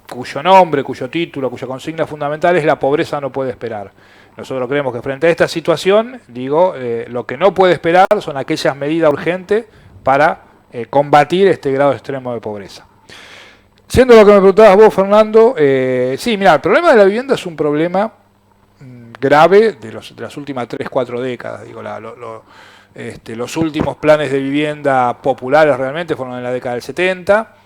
cuyo nombre, cuyo título, cuya consigna fundamental es: la pobreza no puede esperar. Nosotros creemos que frente a esta situación, digo, lo que no puede esperar son aquellas medidas urgentes para combatir este grado extremo de pobreza. Siendo lo que me preguntabas vos, Fernando, sí, mira, el problema de la vivienda es un problema grave de las últimas 3-4 décadas. Digo, los últimos planes de vivienda populares realmente fueron en la década del 70.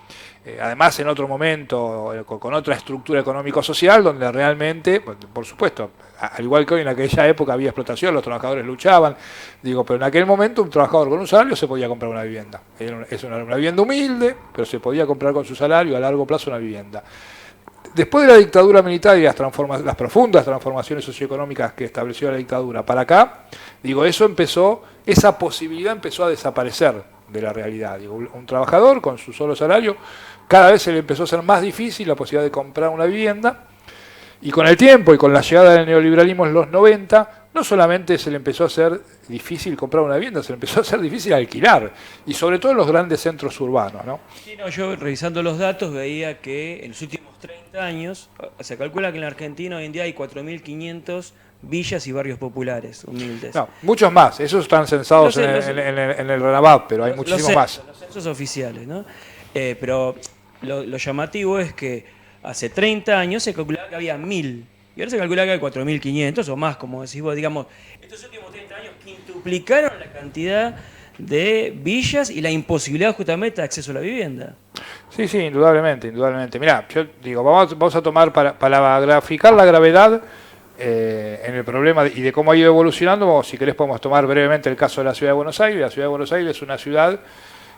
Además, en otro momento, con otra estructura económico-social, donde realmente, por supuesto, al igual que hoy, en aquella época había explotación, los trabajadores luchaban, digo, pero en aquel momento un trabajador con un salario se podía comprar una vivienda. Es una vivienda humilde, pero se podía comprar con su salario a largo plazo una vivienda. Después de la dictadura militar y las profundas transformaciones socioeconómicas que estableció la dictadura para acá, digo, esa posibilidad empezó a desaparecer de la realidad. Digo, un trabajador con su solo salario, cada vez se le empezó a hacer más difícil la posibilidad de comprar una vivienda, y con el tiempo y con la llegada del neoliberalismo en los 90, no solamente se le empezó a hacer difícil comprar una vivienda, se le empezó a hacer difícil alquilar, y sobre todo en los grandes centros urbanos, ¿no? Sí, no, yo revisando los datos veía que en los últimos 30 años, se calcula que en la Argentina hoy en día hay 4.500 villas y barrios populares humildes. No, muchos más, esos están censados en el RENAVAP, pero hay muchísimos más. Los censos oficiales, ¿no? Pero lo llamativo es que hace 30 años se calculaba que había 1.000, y ahora se calcula que hay 4.500 o más, como decís vos, digamos. Estos últimos 30 años quintuplicaron la cantidad de villas y la imposibilidad justamente de acceso a la vivienda. Sí, indudablemente. Mirá, yo digo, vamos a tomar para graficar la gravedad en el problema y de cómo ha ido evolucionando. Si querés podemos tomar brevemente el caso de la Ciudad de Buenos Aires. La Ciudad de Buenos Aires es una ciudad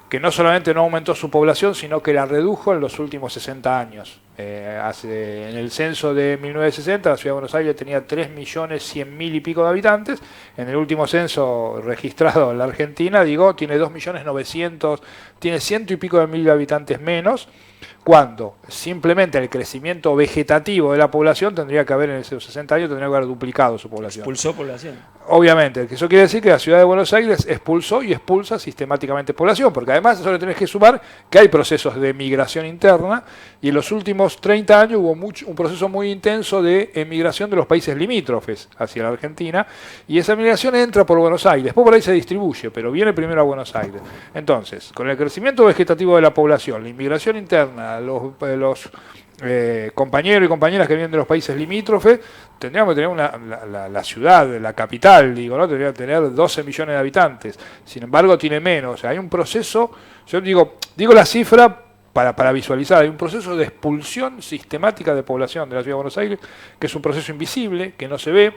que no solamente no aumentó su población, sino que la redujo en los últimos 60 años. En el censo de 1960, la Ciudad de Buenos Aires tenía 3.100.000 y pico de habitantes. En el último censo registrado en la Argentina, digo, tiene 2.900.000, tiene 100 y pico de mil habitantes menos. cuando simplemente el crecimiento vegetativo de la población tendría que haber, en esos 60 años, tendría que haber duplicado su población. Expulsó población. Obviamente, eso quiere decir que la ciudad de Buenos Aires expulsó y expulsa sistemáticamente población, porque además eso le tenés que sumar que hay procesos de migración interna, y en los últimos 30 años hubo un proceso muy intenso de emigración de los países limítrofes hacia la Argentina, y esa migración entra por Buenos Aires, después por ahí se distribuye, pero viene primero a Buenos Aires. Entonces, con el crecimiento vegetativo de la población, la inmigración interna, los compañeros y compañeras que vienen de los países limítrofes, tendríamos que tener la ciudad, la capital, digo, ¿no? Tendría que tener 12 millones de habitantes. Sin embargo, tiene menos. O sea, hay un proceso, yo digo la cifra para visualizar, hay un proceso de expulsión sistemática de población de la ciudad de Buenos Aires, que es un proceso invisible, que no se ve.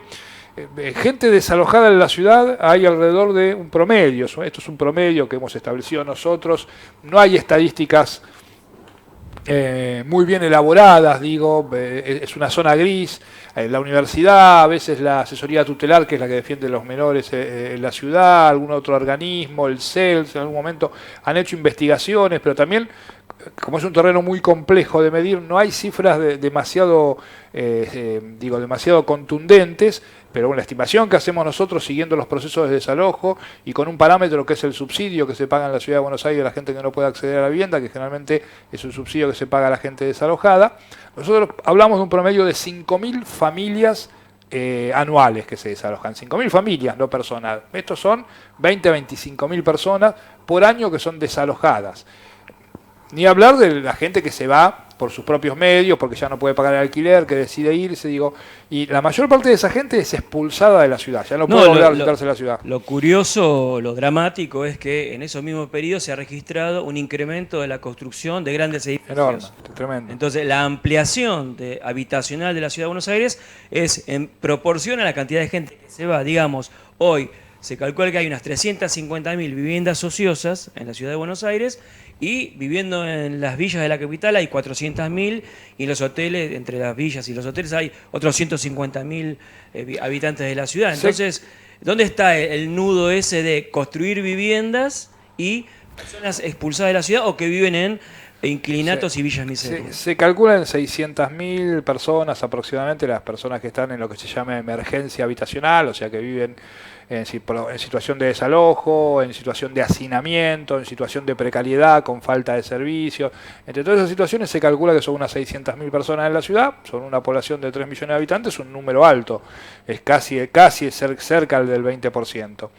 Gente desalojada en la ciudad hay alrededor de un promedio. Esto es un promedio que hemos establecido nosotros. No hay estadísticas muy bien elaboradas, digo, es una zona gris. La universidad, a veces la asesoría tutelar, que es la que defiende los menores en la ciudad, algún otro organismo, el CELS, en algún momento han hecho investigaciones, pero también, como es un terreno muy complejo de medir, no hay cifras demasiado contundentes, pero bueno, la estimación que hacemos nosotros siguiendo los procesos de desalojo y con un parámetro que es el subsidio que se paga en la ciudad de Buenos Aires a la gente que no puede acceder a la vivienda, que generalmente es un subsidio que se paga a la gente desalojada, nosotros hablamos de un promedio de 5.000 familias anuales que se desalojan. 5.000 familias, no personas. Estos son 20 a 25.000 personas por año que son desalojadas. Ni hablar de la gente que se va por sus propios medios, porque ya no puede pagar el alquiler, que decide irse, digo, y la mayor parte de esa gente es expulsada de la ciudad, ya no puede volver a visitarse la ciudad. Lo curioso, lo dramático es que en esos mismos periodos se ha registrado un incremento de la construcción de grandes edificios. Enorme, tremendo. Entonces, la ampliación habitacional de la ciudad de Buenos Aires es en proporción a la cantidad de gente que se va. Digamos, hoy se calcula que hay unas 350.000 viviendas ociosas en la ciudad de Buenos Aires, y viviendo en las villas de la capital hay 400.000, y en los hoteles, entre las villas y los hoteles, hay otros 150.000 habitantes de la ciudad. Entonces, ¿dónde está el nudo ese de construir viviendas y personas expulsadas de la ciudad o que viven en inquilinatos y villas miserias? Se calculan 600.000 personas aproximadamente, las personas que están en lo que se llama emergencia habitacional, o sea que viven en situación de desalojo, en situación de hacinamiento, en situación de precariedad, con falta de servicios. Entre todas esas situaciones se calcula que son unas 600.000 personas en la ciudad, son una población de 3 millones de habitantes, un número alto, es casi cerca del 20%.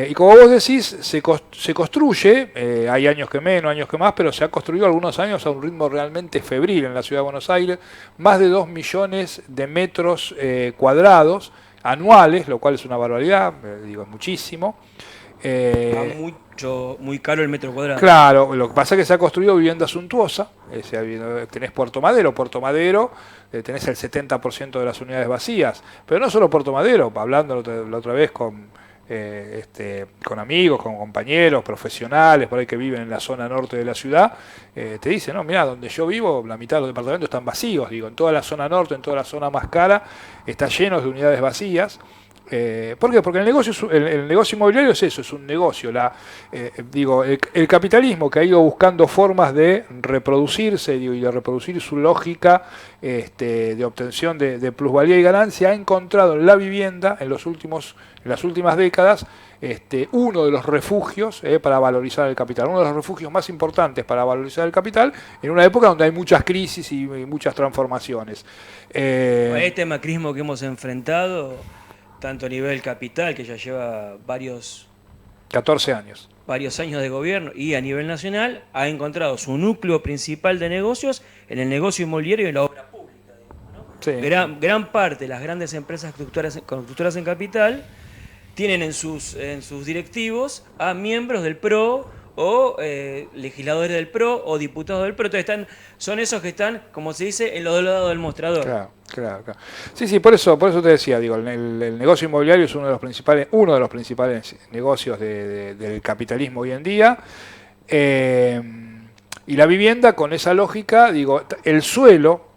Y como vos decís, se construye, hay años que menos, años que más, pero se ha construido algunos años a un ritmo realmente febril en la ciudad de Buenos Aires, más de 2 millones de metros cuadrados anuales, lo cual es una barbaridad, digo, es muchísimo. Muy caro el metro cuadrado. Claro, lo que pasa es que se ha construido vivienda suntuosa, tenés Puerto Madero, tenés el 70% de las unidades vacías, pero no solo Puerto Madero, hablando la otra vez con amigos, con compañeros, profesionales, por ahí que viven en la zona norte de la ciudad, te dicen, no, mira, donde yo vivo, la mitad de los departamentos están vacíos, digo, en toda la zona norte, en toda la zona más cara, está lleno de unidades vacías. ¿Por qué? Porque el negocio inmobiliario es eso, es un negocio. El capitalismo que ha ido buscando formas de reproducirse, y de reproducir su lógica de obtención de plusvalía y ganancia, ha encontrado en la vivienda en las últimas décadas uno de los refugios para valorizar el capital, uno de los refugios más importantes para valorizar el capital en una época donde hay muchas crisis y muchas transformaciones. Este macrismo que hemos enfrentado, tanto a nivel capital, que ya lleva 14 años. Varios años de gobierno, y a nivel nacional, ha encontrado su núcleo principal de negocios en el negocio inmobiliario y en la obra pública, digamos, ¿no? Sí. Gran parte de las grandes empresas constructoras en capital tienen en sus directivos a miembros del PRO o legisladores del PRO o diputados del PRO. Entonces son esos que están, como se dice, en los dos lados del mostrador. Claro. Sí, por eso te decía, digo, el negocio inmobiliario es uno de los principales negocios del capitalismo hoy en día. Y la vivienda, con esa lógica, digo,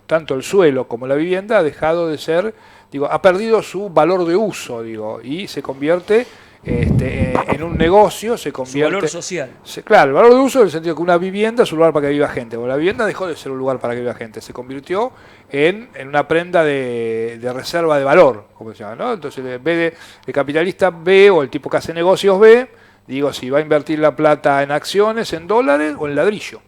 tanto el suelo como la vivienda ha dejado de ser, digo, ha perdido su valor de uso, digo, y se convierte en un negocio, se Su convierte... valor social. Claro, el valor de uso en el sentido que una vivienda es un lugar para que viva gente. Bueno, la vivienda dejó de ser un lugar para que viva gente, se convirtió en una prenda de reserva de valor, como se llama, ¿no? Entonces, en vez de el capitalista ve, o el tipo que hace negocios ve, digo, si va a invertir la plata en acciones, en dólares o en ladrillo.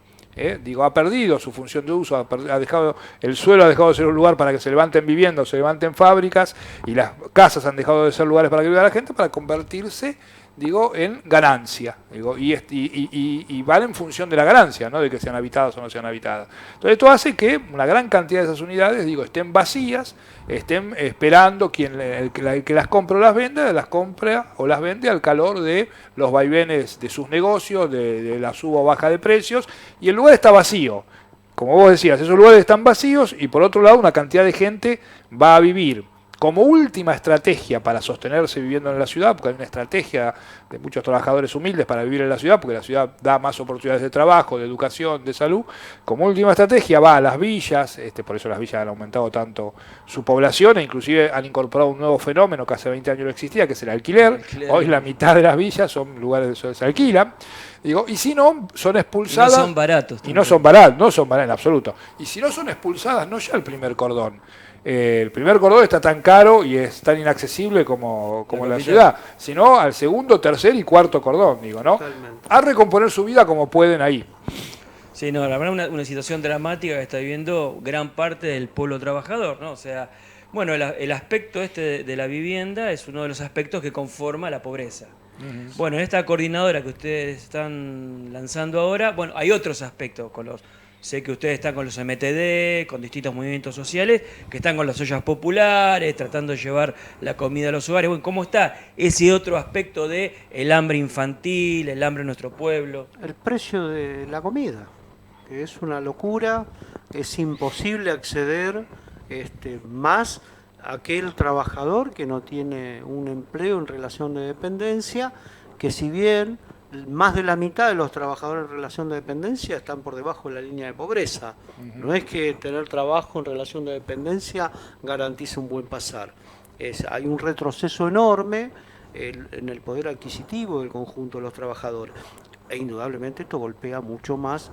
Digo, ha perdido su función de uso, ha dejado, el suelo ha dejado de ser un lugar para que se levanten viviendas, se levanten fábricas, y las casas han dejado de ser lugares para que viva la gente, para convertirse, digo, en ganancia, digo, y van en función de la ganancia, no de que sean habitadas o no sean habitadas. Entonces esto hace que una gran cantidad de esas unidades, digo, estén vacías, estén esperando el que las compra o las vende, las compra o las vende al calor de los vaivenes de sus negocios, de la suba o baja de precios, y el lugar está vacío. Como vos decías, esos lugares están vacíos y por otro lado una cantidad de gente va a vivir como última estrategia para sostenerse viviendo en la ciudad, porque hay una estrategia de muchos trabajadores humildes para vivir en la ciudad, porque la ciudad da más oportunidades de trabajo, de educación, de salud. Como última estrategia va a las villas, por eso las villas han aumentado tanto su población, e inclusive han incorporado un nuevo fenómeno que hace 20 años no existía, que es el alquiler. Hoy la mitad de las villas son lugares donde se alquilan. Digo, y si no, son expulsadas. Y no son baratos. Y no son baratos en absoluto. Y si no son expulsadas, no ya el primer cordón. El primer cordón está tan caro y es tan inaccesible como la ciudad, sino al segundo, tercer y cuarto cordón, digo, ¿no? Totalmente. A recomponer su vida como pueden ahí. Sí, no, la verdad una situación dramática que está viviendo gran parte del pueblo trabajador, ¿no? O sea, bueno, el aspecto de la vivienda es uno de los aspectos que conforma la pobreza. Bueno, en esta coordinadora que ustedes están lanzando ahora, bueno, hay otros aspectos sé que ustedes están con los MTD, con distintos movimientos sociales, que están con las ollas populares, tratando de llevar la comida a los hogares. Bueno, ¿cómo está ese otro aspecto de el hambre infantil, el hambre en nuestro pueblo? El precio de la comida, que es una locura, es imposible acceder más a aquel trabajador que no tiene un empleo en relación de dependencia, que si bien más de la mitad de los trabajadores en relación de dependencia están por debajo de la línea de pobreza. No es que tener trabajo en relación de dependencia garantice un buen pasar. Hay un retroceso enorme en el poder adquisitivo del conjunto de los trabajadores. E indudablemente esto golpea mucho más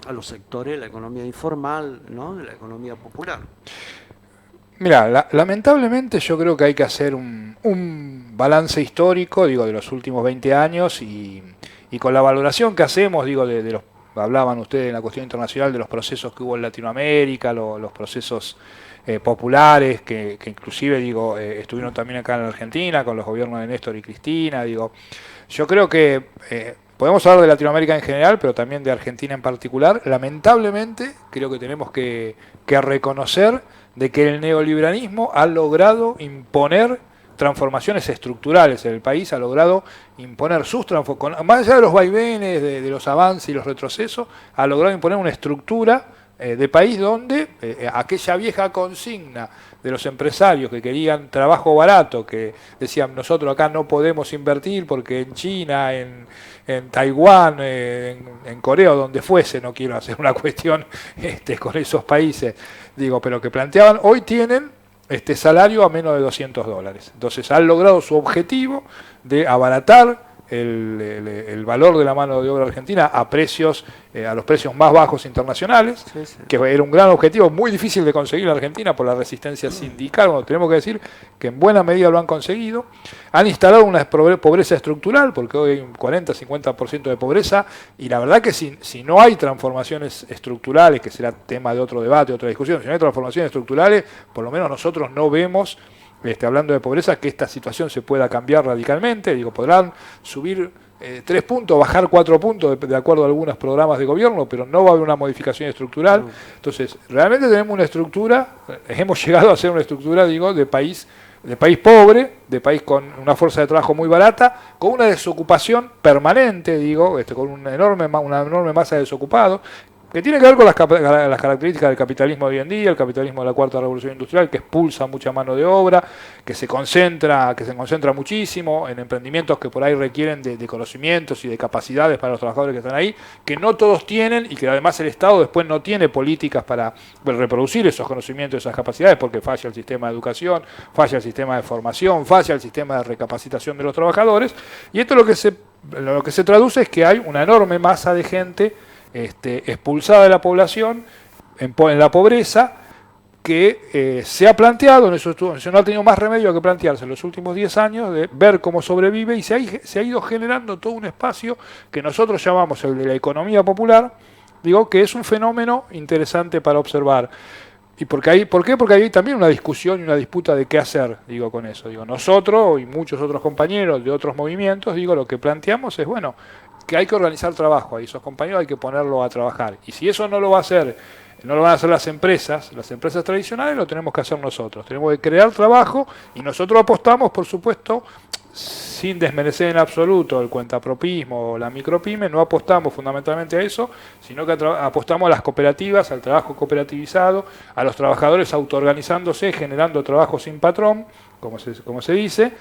a los sectores de la economía informal, ¿no? De la economía popular. Mira, lamentablemente yo creo que hay que hacer un balance histórico, digo, de los últimos 20 años y con la valoración que hacemos, digo, de los, hablaban ustedes en la cuestión internacional de los procesos que hubo en Latinoamérica, los procesos populares que inclusive, digo, estuvieron también acá en la Argentina con los gobiernos de Néstor y Cristina, digo, yo creo que podemos hablar de Latinoamérica en general, pero también de Argentina en particular. Lamentablemente creo que tenemos que reconocer de que el neoliberalismo ha logrado imponer transformaciones estructurales en el país, ha logrado imponer sus transformaciones, más allá de los vaivenes, de los avances y los retrocesos, ha logrado imponer una estructura de país donde aquella vieja consigna de los empresarios que querían trabajo barato, que decían nosotros acá no podemos invertir porque en China, en Taiwán, en Corea o donde fuese, no quiero hacer una cuestión con esos países, digo, pero que planteaban, hoy tienen salario a menos de $200. Entonces han logrado su objetivo de abaratar el valor de la mano de obra argentina a los precios más bajos internacionales, sí. Que era un gran objetivo, muy difícil de conseguir en Argentina por la resistencia sindical. Bueno, tenemos que decir que en buena medida lo han conseguido. Han instalado una pobreza estructural, porque hoy hay un 40-50% de pobreza, y la verdad que si no hay transformaciones estructurales, que será tema de otro debate, otra discusión, si no hay transformaciones estructurales, por lo menos nosotros no vemos, hablando de pobreza, que esta situación se pueda cambiar radicalmente. Digo, podrán subir 3 puntos, bajar 4 puntos de acuerdo a algunos programas de gobierno, pero no va a haber una modificación estructural. Entonces, realmente tenemos una estructura, hemos llegado a ser una estructura, digo, de país pobre, de país con una fuerza de trabajo muy barata, con una desocupación permanente, digo, con una enorme masa de desocupados, que tiene que ver con las características del capitalismo de hoy en día, el capitalismo de la cuarta revolución industrial, que expulsa mucha mano de obra, que se concentra muchísimo en emprendimientos que por ahí requieren de conocimientos y de capacidades para los trabajadores que están ahí, que no todos tienen y que además el Estado después no tiene políticas para reproducir esos conocimientos, esas capacidades, porque falla el sistema de educación, falla el sistema de formación, falla el sistema de recapacitación de los trabajadores, y esto lo que se traduce es que hay una enorme masa de gente expulsada de la población en la pobreza, que se ha planteado, no ha tenido más remedio que plantearse en los últimos 10 años de ver cómo sobrevive, y se ha ido generando todo un espacio que nosotros llamamos el de la economía popular, digo, que es un fenómeno interesante para observar. ¿Y por qué? Porque hay también una discusión y una disputa de qué hacer, digo, con eso. Digo, nosotros y muchos otros compañeros de otros movimientos, digo, lo que planteamos es, bueno, que hay que organizar trabajo, a esos compañeros hay que ponerlo a trabajar. Y si eso no lo van a hacer las empresas tradicionales, lo tenemos que hacer nosotros. Tenemos que crear trabajo, y nosotros apostamos, por supuesto, sin desmerecer en absoluto el cuentapropismo o la micropyme, no apostamos fundamentalmente a eso, sino que apostamos a las cooperativas, al trabajo cooperativizado, a los trabajadores autoorganizándose, generando trabajo sin patrón, como se dice,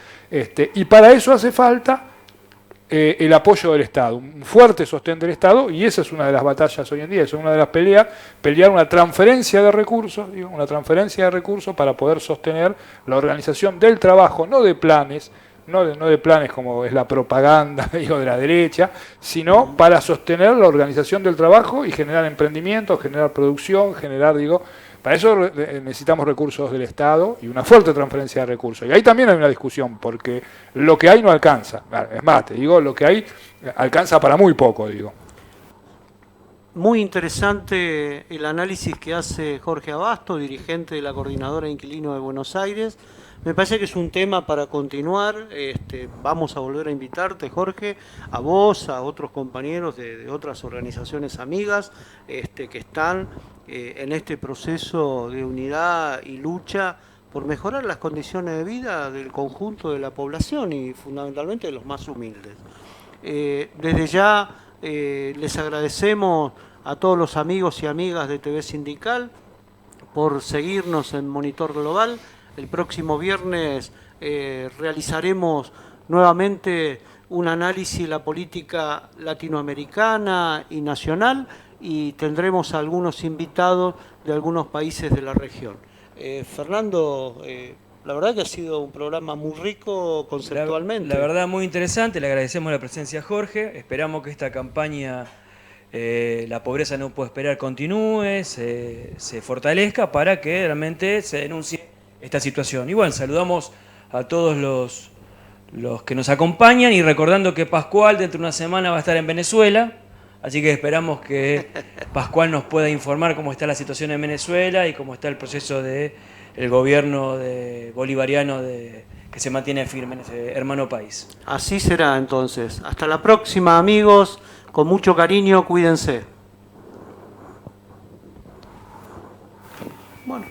y para eso hace falta el apoyo del Estado, un fuerte sostén del Estado, y esa es una de las batallas hoy en día, esa es una de las peleas, pelear una transferencia de recursos, para poder sostener la organización del trabajo, no de planes, no de planes como es la propaganda, digo, de la derecha, sino para sostener la organización del trabajo y generar emprendimiento, generar producción, para eso necesitamos recursos del Estado y una fuerte transferencia de recursos. Y ahí también hay una discusión, porque lo que hay no alcanza. Es más, te digo, lo que hay alcanza para muy poco, digo. Muy interesante el análisis que hace Jorge Abasto, dirigente de la Coordinadora de Inquilinos de Buenos Aires. Me parece que es un tema para continuar. Vamos a volver a invitarte, Jorge, a vos, a otros compañeros de otras organizaciones amigas que están en este proceso de unidad y lucha por mejorar las condiciones de vida del conjunto de la población y fundamentalmente de los más humildes. Desde ya les agradecemos a todos los amigos y amigas de TV Sindical por seguirnos en Monitor Global. El próximo viernes realizaremos nuevamente un análisis de la política latinoamericana y nacional, y tendremos a algunos invitados de algunos países de la región. Fernando, la verdad que ha sido un programa muy rico conceptualmente. La verdad muy interesante, le agradecemos la presencia a Jorge, esperamos que esta campaña La pobreza no puede esperar continúe, se fortalezca para que realmente se denuncie esta situación. Y bueno, saludamos a todos los que nos acompañan, y recordando que Pascual dentro de una semana va a estar en Venezuela, así que esperamos que Pascual nos pueda informar cómo está la situación en Venezuela y cómo está el proceso del gobierno bolivariano que se mantiene firme en ese hermano país. Así será entonces. Hasta la próxima, amigos. Con mucho cariño, cuídense. Bueno.